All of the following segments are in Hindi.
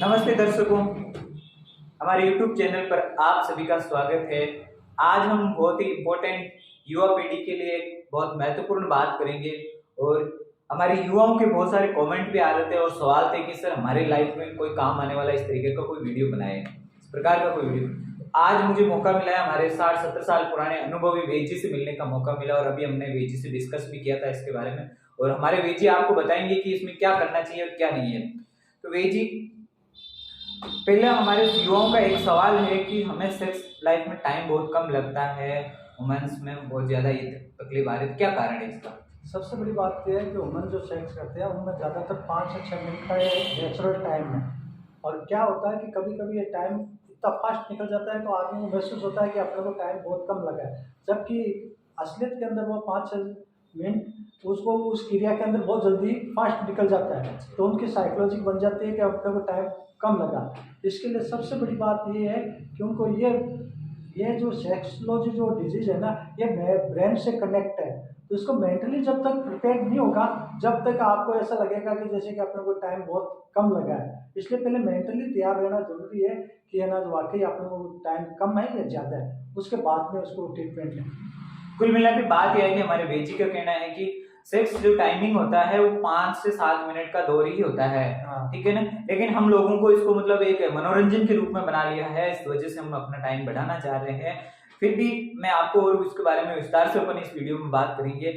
नमस्ते दर्शकों, हमारे YouTube चैनल पर आप सभी का स्वागत है। आज हम बहुत ही इम्पोर्टेंट युवा पीढ़ी के लिए एक बहुत महत्वपूर्ण बात करेंगे और हमारे युवाओं के बहुत सारे कमेंट भी आ रहे थे और सवाल थे कि सर हमारे लाइफ में कोई काम आने वाला इस तरीके का कोई वीडियो बनाए, इस प्रकार का कोई वीडियो। आज मुझे मौका मिला है, हमारे 60-70 साल पुराने अनुभवी वेद जी से मिलने का मौका मिला और अभी हमने वेद जी से डिस्कस भी किया था इसके बारे में और हमारे वेद जी आपको बताएंगे कि इसमें क्या करना चाहिए और क्या नहीं है। तो वेद जी, पहले हमारे युवाओं का एक सवाल है कि हमें सेक्स लाइफ में टाइम बहुत कम लगता है, वुमेन्स में बहुत ज्यादा ये तकलीफ आ रही है, क्या कारण है इसका? सबसे बड़ी बात यह है कि वुमेन जो सेक्स करते हैं उनमें ज़्यादातर 5 से 6 मिनट का ये नेचुरल टाइम है। और क्या होता है कि कभी कभी ये टाइम इतना फास्ट निकल जाता है तो आदमी को महसूस होता है कि अपने को टाइम बहुत कम लगा है, जबकि असलियत के अंदर वो 5-6 मिनट उसको उस क्रिया के अंदर बहुत जल्दी फास्ट निकल जाता है। तो उनकी साइकोलॉजी बन जाती है कि अपने को टाइम कम लगा। इसके लिए सबसे बड़ी बात ये है कि उनको ये जो सेक्सोलॉजी जो डिजीज़ है ना, ये ब्रेन से कनेक्ट है। तो इसको मेंटली जब तक प्रिपेयर नहीं होगा, जब तक आपको ऐसा लगेगा कि जैसे कि अपने को टाइम बहुत कम लगा है। इसलिए पहले मेंटली तैयार रहना जरूरी है कि है ना, वाकई अपने को टाइम कम है या ज़्यादा है, उसके बाद में उसको ट्रीटमेंट है। कुल मिला के बात यह है कि हमारे वेद जी का कहना है कि सेक्स जो टाइमिंग होता है वो 5 से 7 मिनट का दौर ही होता है, ठीक है ना। लेकिन हम लोगों को इसको मतलब एक मनोरंजन के रूप में बना लिया है, इस वजह से हम अपना टाइम बढ़ाना चाह रहे हैं। फिर भी मैं आपको और इसके बारे में विस्तार से अपन इस वीडियो में बात करेंगे।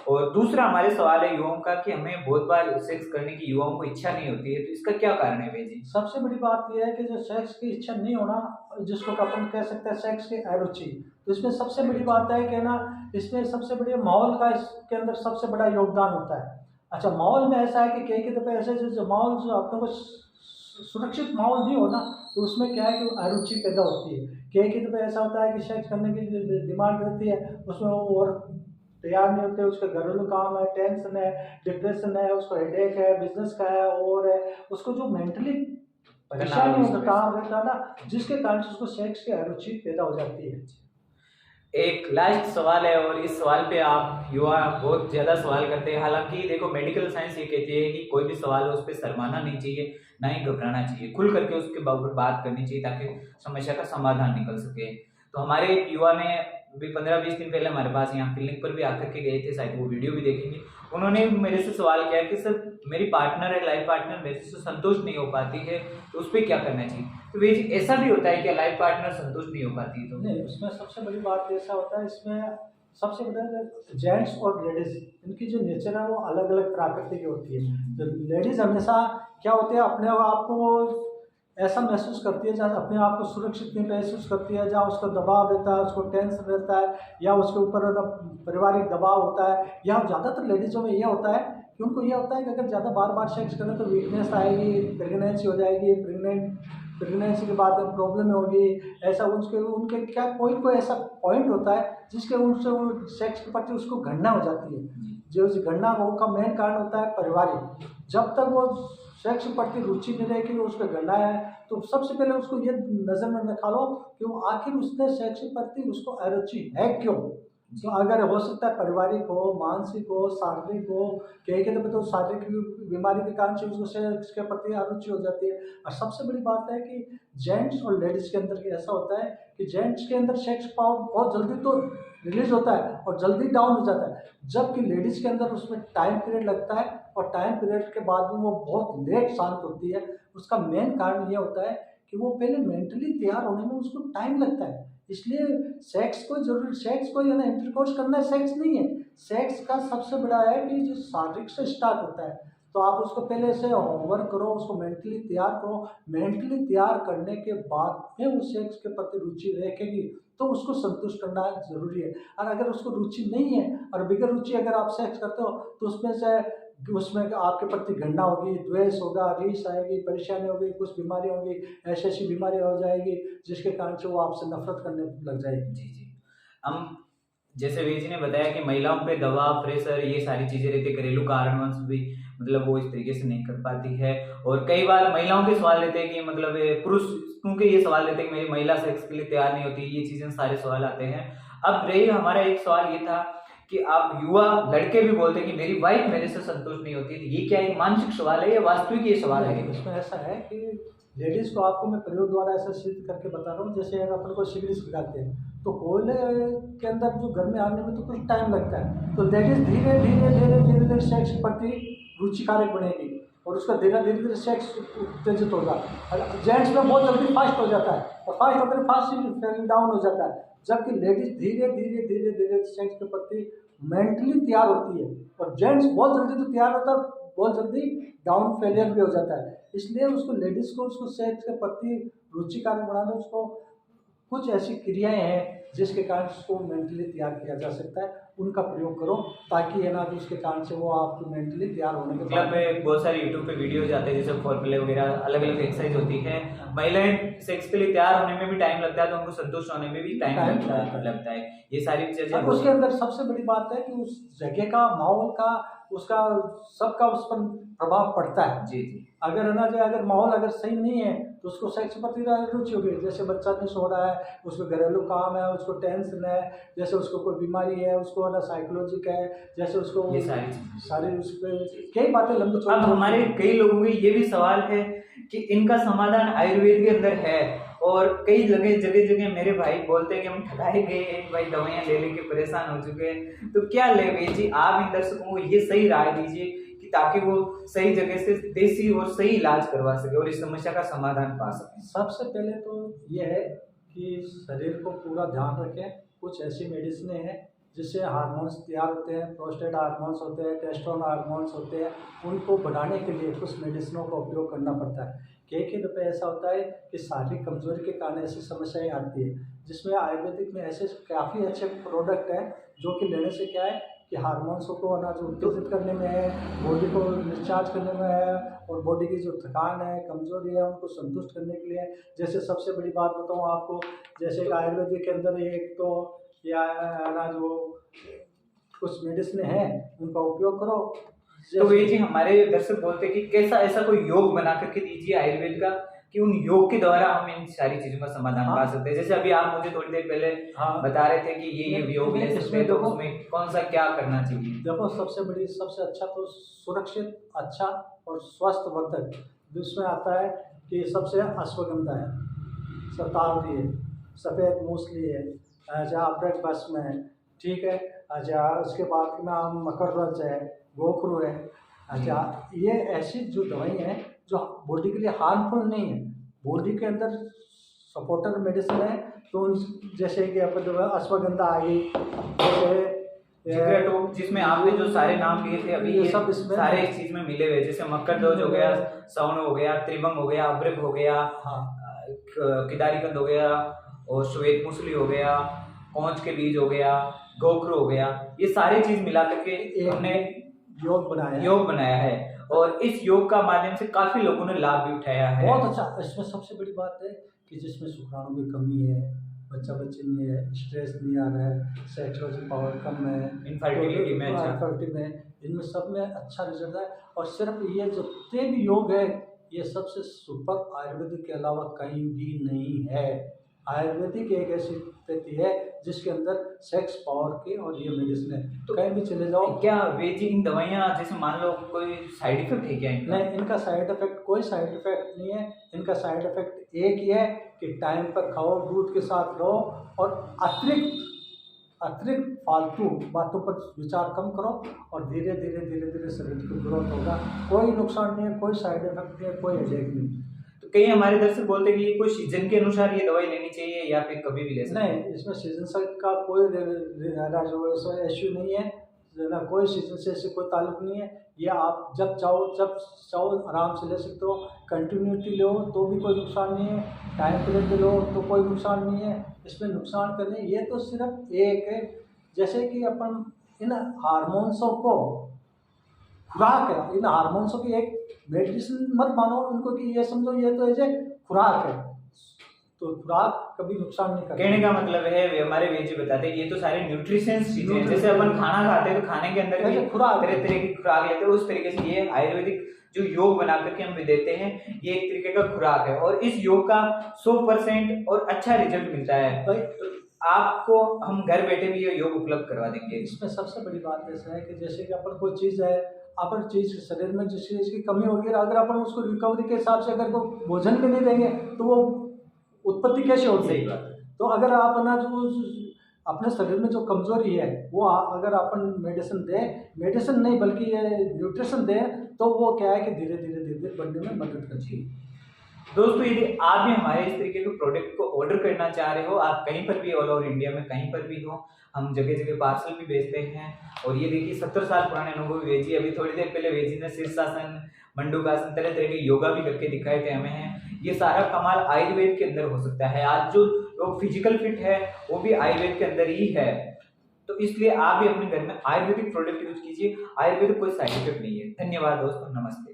और दूसरा हमारे सवाल है युवाओं का कि हमें बहुत बार सेक्स करने की युवाओं को इच्छा नहीं होती है, तो इसका क्या कारण है वेद जी? सबसे बड़ी बात यह है कि जो सेक्स की इच्छा नहीं होना, जिसको अपन कह सकते हैं सेक्स की अरुचि, तो इसमें सबसे बड़ी बात है कि ना, इसमें सबसे बड़ी माहौल का इसके अंदर सबसे बड़ा योगदान होता है। अच्छा, माहौल में ऐसा है कि कई दफ़े ऐसे जो माहौल जो अपने को सुरक्षित माहौल नहीं हो ना, तो उसमें क्या है कि अरुचि पैदा होती है। कई दफ़े ऐसा होता है कि सेक्स करने की डिमांड रहती है, उसमें वो और तैयार नहीं होते, उसका घरेलू काम है, टेंशन है, डिप्रेशन है, उसको हेडेक है, बिजनेस का है और है, उसको जो मेंटली परेशानी होता काम रहता है ना, जिसके कारण उसको सेक्स की अरुचि पैदा हो जाती है। एक लास्ट सवाल है और इस सवाल पे आप युवा बहुत ज्यादा सवाल करते हैं। हालांकि देखो, मेडिकल साइंस ये कहती है कि कोई भी सवाल हो उस पर शर्माना नहीं चाहिए, ना ही घबराना चाहिए, खुल करके उसके बारे बात करनी चाहिए ताकि समस्या का समाधान निकल सके। तो हमारे एक युवा ने अभी 15-20 दिन पहले हमारे पास यहाँ क्लिनिक पर भी आकर के गए थे, शायद वो वीडियो भी देखेंगे। उन्होंने मेरे से सवाल किया कि सर मेरी पार्टनर है, लाइफ पार्टनर मेरे से संतुष्ट नहीं हो पाती है, तो उस पर क्या करना चाहिए? तो वे ऐसा भी होता है कि लाइफ पार्टनर संतुष्ट नहीं हो पाती? तो नहीं, उसमें सबसे बड़ी बात ऐसा होता है, इसमें सबसे बड़ा जेंट्स और लेडीज, इनकी जो नेचर है वो अलग अलग प्रकृति की होती है। तो लेडीज हमेशा क्या होती है, अपने आप को ऐसा महसूस करती है जहाँ अपने आप को सुरक्षित नहीं महसूस करती है, जहाँ उसका दबाव रहता है, उसको टेंशन रहता है, या उसके ऊपर पारिवारिक दबाव होता है। या ज़्यादातर लेडीज़ों में ये होता है कि उनको ये होता है कि अगर ज़्यादा बार बार सेक्स करें तो वीकनेस आएगी, प्रेगनेंसी हो जाएगी, प्रेगनेंसी के बाद प्रॉब्लम होगी। ऐसा उनके क्या कोई ऐसा पॉइंट होता है जिसके उनसे वो सेक्स के प्रति उसको घृणा हो जाती है। जो उस घृणा का मेन कारण होता है पारिवारिक। जब तक वो सेक्स के प्रति रुचि नहीं रहेगी, उस पर घृणा है, तो सबसे पहले उसको ये नज़र में रखा लो कि वो आखिर उसने सेक्स के प्रति उसको अरुचि है क्यों। तो अगर हो सकता है पारिवारिक हो, मानसिक हो, शारीरिक हो, कई तो शारीरिक बीमारी के कारण से उसको सेक्स के प्रति अरुचि हो जाती है। और सबसे बड़ी बात है कि जेंट्स और लेडीज़ के अंदर ऐसा होता है कि जेंट्स के अंदर सेक्स पावर बहुत जल्दी तो रिलीज होता है और जल्दी डाउन हो जाता है, जबकि लेडीज़ के अंदर उसमें टाइम पीरियड लगता है और टाइम पीरियड के बाद में वो बहुत लेट शांत होती है। उसका मेन कारण ये होता है कि वो पहले मेंटली तैयार होने में उसको टाइम लगता है। इसलिए सेक्स को जरूरी, सेक्स को या ना इंटरकोर्स करना सेक्स नहीं है। सेक्स का सबसे बड़ा है कि जो शारीरिक से स्टार्ट होता है, तो आप उसको पहले से होमवर्क करो, उसको मेंटली तैयार करो। मेंटली तैयार करने के बाद में वो सेक्स के प्रति रुचि रखेगी तो उसको संतुष्ट करना जरूरी है। और अगर उसको रुचि नहीं है और बिगर रुचि अगर आप सेक्स करते हो तो उसमें आपके प्रति घृणा होगी, द्वेष होगा, रीस आएगी, परेशानी होगी, कुछ बीमारी होगी, ऐसी बीमारी हो जाएगी जिसके कारण से वो आपसे नफरत करने लग जाएगी। जी जी, हम जैसे वीर जी ने बताया कि महिलाओं पे दबाव, प्रेशर, ये सारी चीजें रहती, घरेलू कारणवश भी मतलब वो इस तरीके से नहीं कर पाती है। और कई बार महिलाओं के सवाल रहते हैं कि मतलब पुरुष क्योंकि ये सवाल रहते हैं कि मेरी महिला सेक्स के लिए तैयार नहीं होती, ये चीजें सारे सवाल आते हैं। अब रही हमारा एक सवाल ये था कि आप युवा लड़के भी बोलते हैं कि मेरी वाइफ मेरे से संतुष्ट नहीं होती, ये क्या एक मानसिक सवाल है या वास्तविक ये सवाल है? इसमें ऐसा है कि लेडीज़ को आपको मैं प्रयोग द्वारा ऐसा सिद्ध करके बता रहा हूँ, जैसे अगर अपन को सिगरेट पिघाते हैं तो कोयले के अंदर जो घर में आने में तो कुछ टाइम लगता है, तो लेडीज़ धीरे धीरे धीरे धीरे धीरे सेक्स के प्रति रुचिकारक बनेगी और उसका धीरे धीरे धीरे सेक्स उत्तेजित होगा। जेंट्स में बहुत जल्दी फास्ट हो जाता है और फास्ट होकर फास्ट ही डाउन हो जाता है, जबकि लेडीज धीरे धीरे धीरे धीरे सेक्स के प्रति मेंटली तैयार होती है और जेंट्स बहुत जल्दी तो तैयार होता है, बहुत जल्दी डाउन फेलियर भी हो जाता है। इसलिए उसको लेडीज़ को उसको सेक्स के प्रति रुचिकारक बनाना, उसको कुछ ऐसी क्रियाएं हैं जिसके कारण उसको मेंटली तैयार किया जा सकता है, उनका प्रयोग करो ताकि है ना कि उसके कारण से वो आपको मेंटली तैयार होने के क्लब में बहुत सारे यूट्यूब पे वीडियोज आते हैं, जैसे फोर प्ले वगैरह अलग अलग एक्सरसाइज होती है। महिलाएं सेक्स के लिए तैयार होने में भी टाइम लगता है तो उनको संतुष्ट होने में भी टाइम लगता है। ये सारी चीजें उसके अंदर सबसे बड़ी बात है कि उस जगह का माहौल का उसका सबका उस पर प्रभाव पड़ता है। जी जी। अगर है ना जो अगर माहौल अगर सही नहीं है तो उसको सेक्स प्रति रुचि होगी, जैसे बच्चा नहीं सो रहा है, उसको घरेलू काम है, उसको टेंशन है, जैसे उसको कोई बीमारी है, उसको है ना साइकोलॉजिक है, जैसे उसको ये सारी उस पर कई बातें लंबी चौड़ी। अब हमारे कई लोगों के ये भी सवाल है कि इनका समाधान आयुर्वेद के अंदर है और कई जगह जगह मेरे भाई बोलते हैं कि हम ठगाए गए भाई, दवाइयाँ ले लेके परेशान हो चुके हैं। तो क्या ले भाई जी, आप इन दर्शकों को ये सही राय दीजिए कि ताकि वो सही जगह से देसी और सही इलाज करवा सके और इस समस्या का समाधान पा सके। सबसे पहले तो ये है कि शरीर को पूरा ध्यान रखें। कुछ ऐसी मेडिसिन हैं जिससे हार्मोन्स तैयार होते हैं, प्रोस्टेट हार्मोन्स होते हैं, टेस्टोस्टेरोन हार्मोन्स होते हैं, उनको बढ़ाने के लिए कुछ मेडिसिनों का उपयोग करना पड़ता है। कई दफ़े ऐसा होता है कि शारीरिक कमजोरी के कारण ऐसी समस्याएं आती है, जिसमें आयुर्वेदिक में ऐसे काफ़ी अच्छे प्रोडक्ट हैं जो कि लेने से क्या है कि हार्मोन्स को ना जो उत्तेजित करने में है, बॉडी को डिस्चार्ज करने में है और बॉडी की जो थकान है, कमजोरी है, उनको संतुष्ट करने के लिए। जैसे सबसे बड़ी बात बताऊँ आपको, जैसे आयुर्वेदिक के अंदर एक तो या ना जो कुछ मेडिसिन हैं उनका उपयोग करो। तो ये जी हमारे दर्शक बोलते हैं कि कैसा ऐसा कोई योग बना करके दीजिए आयुर्वेद का कि उन योग के द्वारा हम इन सारी चीजों का समाधान पा सकते हैं। जैसे अभी आप मुझे थोड़ी देर पहले बता रहे थे कि ये योग ले सकते हैं, तो उसमें कौन सा क्या करना चाहिए? देखो सबसे अच्छा तो सुरक्षित, अच्छा और स्वस्थ वर्धक जिसमें आता है कि सबसे अश्वगंधा है, शतावरी है, सफ़ेद मूसली है, अच्छा ब्रेकफास्ट में है, ठीक है। अच्छा उसके बाद में मकरध्वज है, गोखरू है। अच्छा ये ऐसी जो दवाई हैं जो बॉडी के लिए हार्मफुल नहीं है, बॉडी के अंदर सपोर्टर मेडिसिन है। तो जैसे कि अपन जो अश्वगंधा आ गई, जैसे जिसमें आपने जो सारे नाम लिए थे अभी, ये सब इसमें सारे इस चीज में मिले हुए, जैसे मकरध्वज हो गया, सौन हो गया, त्रिभंग हो गया, अभ्रक हो गया, किदारीकंद हो गया और श्वेत मूसली हो गया, कौंच के बीज हो गया, गोखरू हो गया, ये सारी चीज मिला करके हमने योग बनाया है और इस योग का माध्यम से काफी लोगों ने लाभ भी उठाया है। बहुत अच्छा। इसमें सबसे बड़ी बात है कि जिसमें शुक्राणु की कमी है, बच्चे नहीं है, स्ट्रेस नहीं आ रहा है, सेक्सुअल पावर कम है, इनफर्टिलिटी में इनमें सब में अच्छा रिजल्ट है। और सिर्फ ये जितने भी योग है ये सबसे सुपर आयुर्वेदिक के अलावा कहीं भी नहीं है। आयुर्वेदिक एक ऐसी पद्धति है जिसके अंदर सेक्स पावर के और ये मेडिसिन है, तो कहीं भी चले जाओ। क्या वे जी इन दवाइयाँ जैसे मान लो कोई साइड इफेक्ट है क्या इनका? नहीं, इनका साइड इफेक्ट कोई साइड इफेक्ट नहीं है। इनका साइड इफेक्ट एक ही है कि टाइम पर खाओ, दूध के साथ रहो और अतिरिक्त फालतू बातों पर विचार कम करो और धीरे धीरे शरीर की ग्रोथ होगा। कोई नुकसान नहीं है, कोई साइड इफेक्ट नहीं है, कोई हेडेक नहीं। तो कई हमारे दर्शक बोलते हैं कि ये कोई सीजन के अनुसार ये दवाई लेनी चाहिए या फिर कभी भी ले सकते हैं? नहीं, इसमें सीजन का कोई इश्यू नहीं है ना, कोई सीजन से ऐसे कोई ताल्लुक नहीं है। ये आप जब चाहो आराम से ले सकते हो। कंटिन्यूटी लो तो भी कोई नुकसान नहीं है, टाइम पीरियड पे लो तो कोई नुकसान नहीं है। इसमें नुकसान करने ये तो सिर्फ एक है, जैसे कि अपन इन हार्मोन्सों को खुराक है, इन हार्मोन्सों की एक मेडिसिन मत मानो इनको कि ये समझो ये तो ऐसे खुराक है, तो खुराक कभी नुकसान नहीं करती। कहने का मतलब है हमारे वेद जी बताते हैं ये तो सारे न्यूट्रिशंस चीजें हैं। जैसे अपन खाना खाते हैं तो खाने के अंदर भी तरह तरह की खुराक लेते हैं, उस तरीके से ये आयुर्वेदिक जो योग बना करके हम भी देते हैं ये एक तरीके का खुराक है और इस योग का 100% और अच्छा रिजल्ट मिलता है। तो आपको हम घर बैठे भी ये योग उपलब्ध करवा देंगे। इसमें सबसे बड़ी बात ऐसा है कि जैसे कि अपन कोई चीज़ है अगर चीज़ शरीर में जिस चीज़ की कमी होगी, अगर अपन उसको रिकवरी के हिसाब से अगर को भोजन भी नहीं देंगे तो वो उत्पत्ति कैसे होगी। सही बात है। तो अगर आप है ना जो अपने शरीर में जो कमजोरी है वो अगर अपन मेडिसिन नहीं बल्कि ये न्यूट्रिशन दें, तो वो क्या है कि धीरे धीरे बढ़ने में मदद करती है। दोस्तों, यदि आप भी हमारे इस तरीके के प्रोडक्ट को ऑर्डर करना चाह रहे हो, आप कहीं पर भी ऑल ओवर इंडिया में कहीं पर भी हो, हम जगह जगह पार्सल भी भेजते हैं। और ये देखिए 70 साल पुराने अनुभव वेजी, अभी थोड़ी देर पहले वेजी ने शीर्षासन, मंडूकासन, तरह तरह के योगा भी करके दिखाए थे हमें। ये सारा कमाल आयुर्वेद के अंदर हो सकता है। आज जो लोग फिजिकल फिट है वो भी आयुर्वेद के अंदर ही है। तो इसलिए आप भी अपने घर में आयुर्वेदिक प्रोडक्ट यूज कीजिए। आयुर्वेद कोई साइड इफेक्ट नहीं है। धन्यवाद दोस्तों, नमस्ते।